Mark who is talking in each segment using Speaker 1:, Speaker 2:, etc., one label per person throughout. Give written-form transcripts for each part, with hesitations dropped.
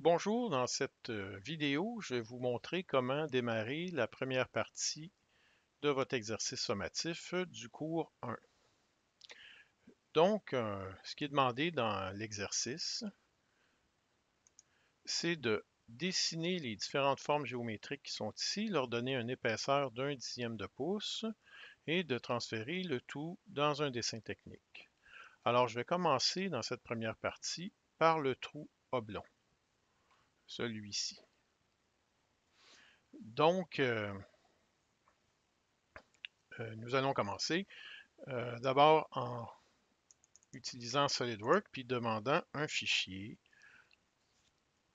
Speaker 1: Bonjour, dans cette vidéo, je vais vous montrer comment démarrer la première partie de votre exercice sommatif du cours 1. Donc, ce qui est demandé dans l'exercice, c'est de dessiner les différentes formes géométriques qui sont ici, leur donner une épaisseur d'1/10 de pouce et de transférer le tout dans un dessin technique. Alors, je vais commencer dans cette première partie par le trou oblong, celui-ci. Donc, nous allons commencer. D'abord en utilisant SolidWorks puis demandant un fichier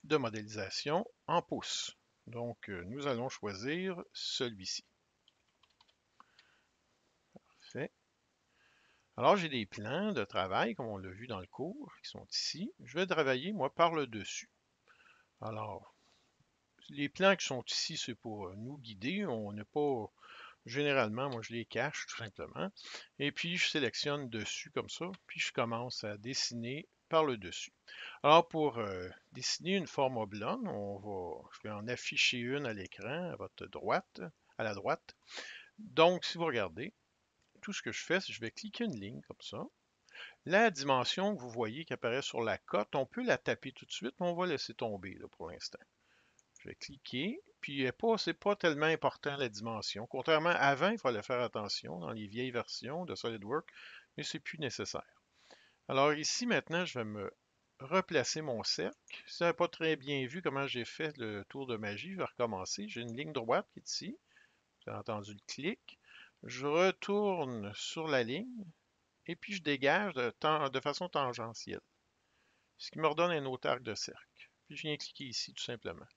Speaker 1: de modélisation en pouces. Donc, nous allons choisir celui-ci. Parfait. Alors, j'ai des plans de travail, comme on l'a vu dans le cours, qui sont ici. Je vais travailler, moi, par le dessus. Alors, les plans qui sont ici, c'est pour nous guider. On n'est pas généralement, moi, je les cache tout simplement. Et puis, je sélectionne dessus comme ça, puis je commence à dessiner par le dessus. Alors, pour dessiner une forme oblongue, je vais en afficher une à l'écran, à votre droite, à la droite. Donc, si vous regardez, tout ce que je fais, c'est que je vais cliquer une ligne comme ça. La dimension que vous voyez qui apparaît sur la cote, on peut la taper tout de suite, mais on va laisser tomber là, pour l'instant. Je vais cliquer, puis c'est pas tellement important la dimension. Contrairement à avant, il fallait faire attention dans les vieilles versions de SolidWorks, mais c'est plus nécessaire. Alors ici, maintenant, je vais me replacer mon cercle. Si vous n'avez pas très bien vu comment j'ai fait le tour de magie, je vais recommencer. J'ai une ligne droite qui est ici. Vous avez entendu le clic. Je retourne sur la ligne et puis je dégage de façon tangentielle, ce qui me redonne un autre arc de cercle. Puis je viens cliquer ici tout simplement.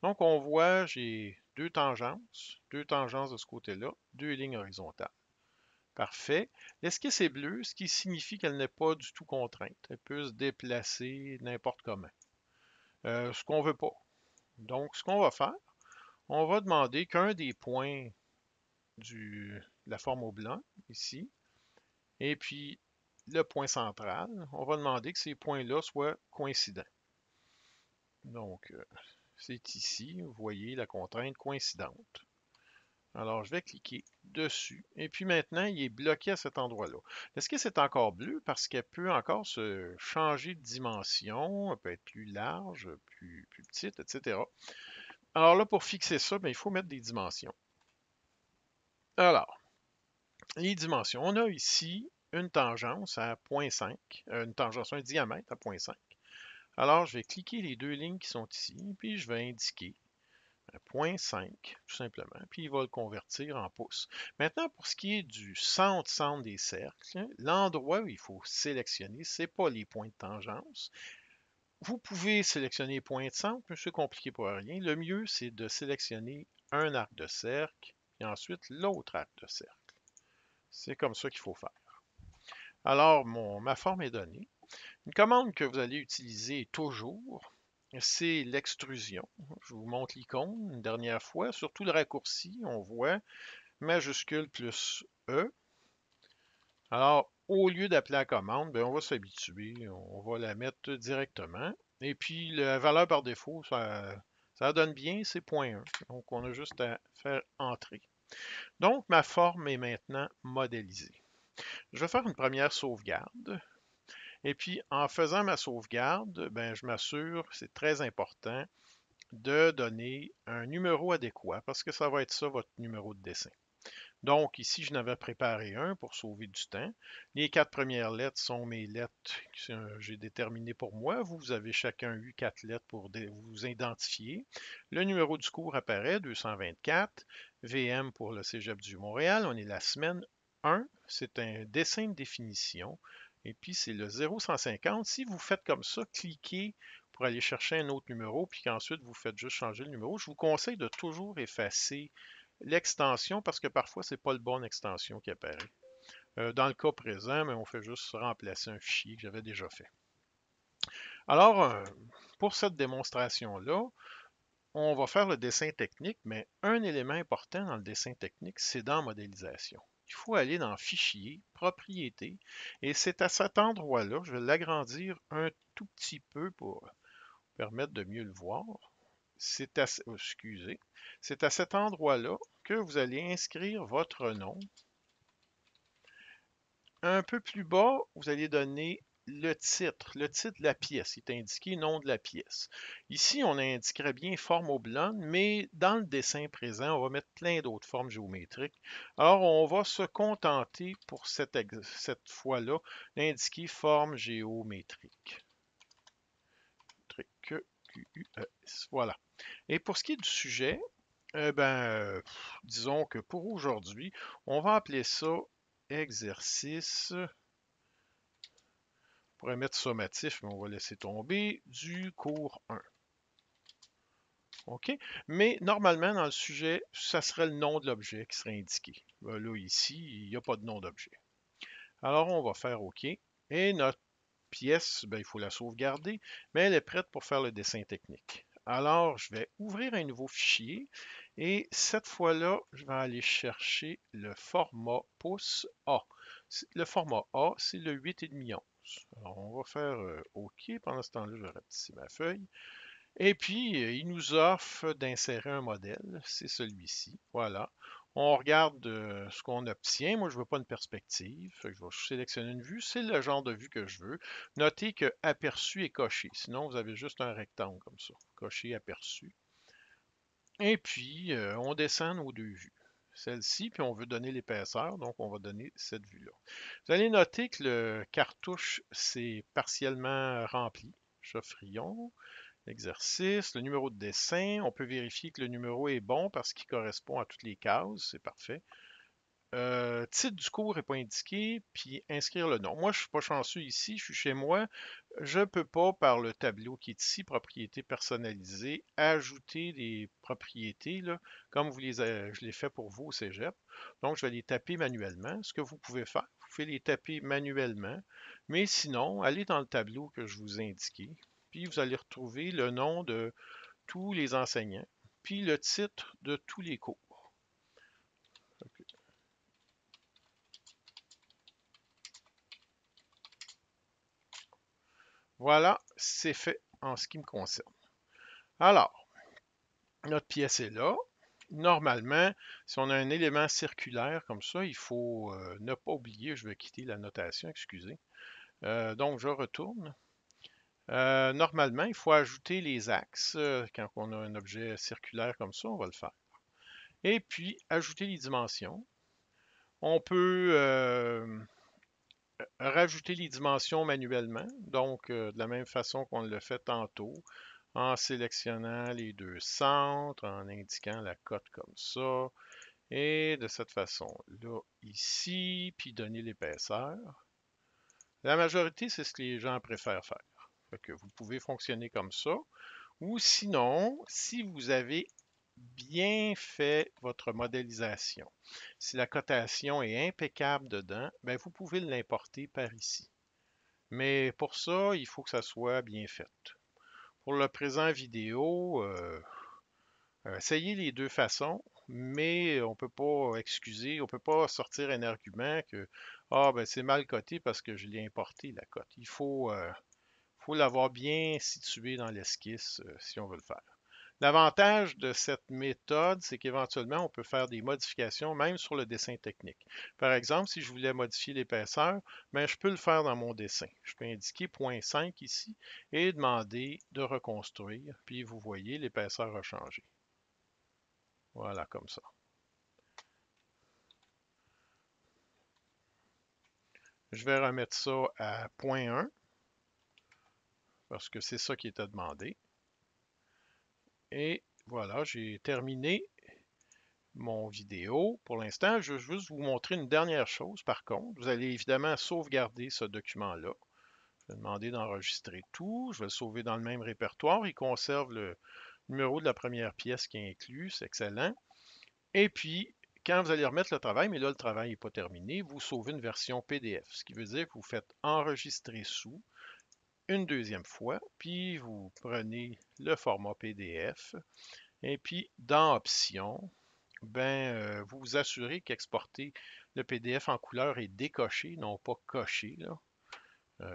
Speaker 1: Donc, on voit, j'ai deux tangences de ce côté-là, deux lignes horizontales. Parfait. L'esquisse est bleue, ce qui signifie qu'elle n'est pas du tout contrainte. Elle peut se déplacer n'importe comment. Ce qu'on ne veut pas. Donc, ce qu'on va faire, on va demander qu'un des points de la forme au blanc, ici, et puis le point central, on va demander que ces points-là soient coïncidents. Donc, c'est ici, vous voyez la contrainte coïncidente. Alors, je vais cliquer dessus. Et puis maintenant, il est bloqué à cet endroit-là. L'esquisse est encore bleue parce qu'elle peut encore se changer de dimension. Elle peut être plus large, plus petite, etc. Alors là, pour fixer ça, ben, il faut mettre des dimensions. Alors, les dimensions. On a ici une tangence à 0,5, une tangence, un diamètre à 0,5. Alors, je vais cliquer les deux lignes qui sont ici, puis je vais indiquer 0,5, tout simplement, puis il va le convertir en pouces. Maintenant, pour ce qui est du centre des cercles, l'endroit où il faut sélectionner, ce n'est pas les points de tangence. Vous pouvez sélectionner les points de centre, mais c'est compliqué pour rien. Le mieux, c'est de sélectionner un arc de cercle, et ensuite l'autre arc de cercle. C'est comme ça qu'il faut faire. Alors, ma forme est donnée. Une commande que vous allez utiliser toujours, c'est l'extrusion. Je vous montre l'icône une dernière fois. Surtout le raccourci, on voit majuscule plus E. Alors, au lieu d'appeler la commande, ben, on va s'habituer. On va la mettre directement. Et puis, la valeur par défaut, ça donne bien, c'est 0,1. Donc, on a juste à faire entrer. Donc, ma forme est maintenant modélisée. Je vais faire une première sauvegarde. Et puis, en faisant ma sauvegarde, ben, je m'assure, c'est très important, de donner un numéro adéquat parce que ça va être ça votre numéro de dessin. Donc, ici, je n'avais préparé un pour sauver du temps. Les 4 premières lettres sont mes lettres que j'ai déterminées pour moi. Vous avez chacun eu 4 lettres pour vous identifier. Le numéro du cours apparaît, 224. VM pour le Cégep du Montréal. On est la semaine 1. C'est un dessin de définition. Et puis, c'est le 0150. Si vous faites comme ça, cliquez pour aller chercher un autre numéro, puis qu'ensuite vous faites juste changer le numéro. Je vous conseille de toujours effacer l'extension parce que parfois, ce n'est pas le bon extension qui apparaît. Dans le cas présent, mais on fait juste remplacer un fichier que j'avais déjà fait. Alors, pour cette démonstration-là, on va faire le dessin technique, mais un élément important dans le dessin technique, c'est dans modélisation. Il faut aller dans Fichier, Propriétés, et c'est à cet endroit-là, je vais l'agrandir un tout petit peu pour permettre de mieux le voir. Excusez, c'est à cet endroit-là que vous allez inscrire votre nom. Un peu plus bas, vous allez donner le titre de la pièce. Il est indiqué nom de la pièce. Ici, on indiquerait bien forme oblongue, mais dans le dessin présent, on va mettre plein d'autres formes géométriques. Alors, on va se contenter pour cette fois-là d'indiquer forme géométrique. QUES. Voilà. Et pour ce qui est du sujet, disons que pour aujourd'hui, on va appeler ça exercice. On pourrait mettre sommatif, mais on va laisser tomber, du cours 1. OK? Mais normalement, dans le sujet, ça serait le nom de l'objet qui serait indiqué. Là, ici, il n'y a pas de nom d'objet. Alors, on va faire OK. Et notre pièce, il faut la sauvegarder, mais elle est prête pour faire le dessin technique. Alors, je vais ouvrir un nouveau fichier et cette fois-là, je vais aller chercher le format pouce A. Le format A, c'est le 8,5 onces. Alors, on va faire OK. Pendant ce temps-là, je vais rapetisser ma feuille. Et puis, il nous offre d'insérer un modèle. C'est celui-ci. Voilà. On regarde ce qu'on obtient. Moi, je ne veux pas une perspective. Fait que je vais sélectionner une vue. C'est le genre de vue que je veux. Notez que aperçu est coché. Sinon, vous avez juste un rectangle comme ça. Coché, aperçu. Et puis, on descend nos deux vues. Celle-ci, puis on veut donner l'épaisseur, donc on va donner cette vue-là. Vous allez noter que le cartouche, c'est partiellement rempli. Chaufferillon. Exercice, le numéro de dessin, on peut vérifier que le numéro est bon parce qu'il correspond à toutes les cases, c'est parfait. Titre du cours n'est pas indiqué, puis inscrire le nom. Moi, je ne suis pas chanceux ici, je suis chez moi. Je ne peux pas, par le tableau qui est ici, propriétés personnalisées, ajouter des propriétés, là, comme je l'ai fait pour vous au Cégep. Donc, je vais les taper manuellement. Ce que vous pouvez faire, vous pouvez les taper manuellement, mais sinon, allez dans le tableau que je vous ai indiqué, puis vous allez retrouver le nom de tous les enseignants, puis le titre de tous les cours. Voilà, c'est fait en ce qui me concerne. Alors, notre pièce est là. Normalement, si on a un élément circulaire comme ça, il faut ne pas oublier, je vais quitter la notation, excusez. Donc, je retourne. Normalement, il faut ajouter les axes. Quand on a un objet circulaire comme ça, on va le faire. Et puis, ajouter les dimensions. On peut rajouter les dimensions manuellement, donc de la même façon qu'on l'a fait tantôt, en sélectionnant les deux centres, en indiquant la cote comme ça, et de cette façon-là, ici, puis donner l'épaisseur. La majorité, c'est ce que les gens préfèrent faire. Fait que vous pouvez fonctionner comme ça, ou sinon, si vous avez bien fait votre modélisation, si la cotation est impeccable dedans, ben vous pouvez l'importer par ici. Mais pour ça, il faut que ça soit bien fait. Pour le présent vidéo, essayez les deux façons, mais on ne peut pas excuser, on ne peut pas sortir un argument que ah ben c'est mal coté parce que je l'ai importé la cote. Il faut l'avoir bien situé dans l'esquisse si on veut le faire. L'avantage de cette méthode, c'est qu'éventuellement, on peut faire des modifications même sur le dessin technique. Par exemple, si je voulais modifier l'épaisseur, ben, je peux le faire dans mon dessin. Je peux indiquer 0.5 ici et demander de reconstruire. Puis vous voyez, l'épaisseur a changé. Voilà, comme ça. Je vais remettre ça à 0.1 parce que c'est ça qui était demandé. Et voilà, j'ai terminé mon vidéo. Pour l'instant, je veux juste vous montrer une dernière chose. Par contre, vous allez évidemment sauvegarder ce document-là. Je vais demander d'enregistrer tout. Je vais le sauver dans le même répertoire. Il conserve le numéro de la première pièce qui est inclus. C'est excellent. Et puis, quand vous allez remettre le travail, mais là, le travail n'est pas terminé, vous sauvez une version PDF. Ce qui veut dire que vous faites enregistrer sous une deuxième fois, puis vous prenez le format PDF. Et puis, dans Options, vous vous assurez qu'exporter le PDF en couleur est décoché, non pas coché, là,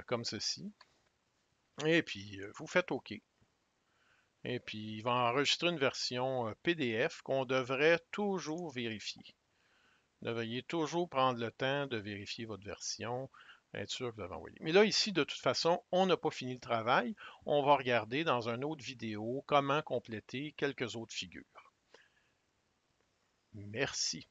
Speaker 1: comme ceci. Et puis, vous faites OK. Et puis, il va enregistrer une version PDF qu'on devrait toujours vérifier. Devriez toujours prendre le temps de vérifier votre version, être sûr que vous l'avez envoyé. Mais là, ici, de toute façon, on n'a pas fini le travail. On va regarder dans une autre vidéo comment compléter quelques autres figures. Merci.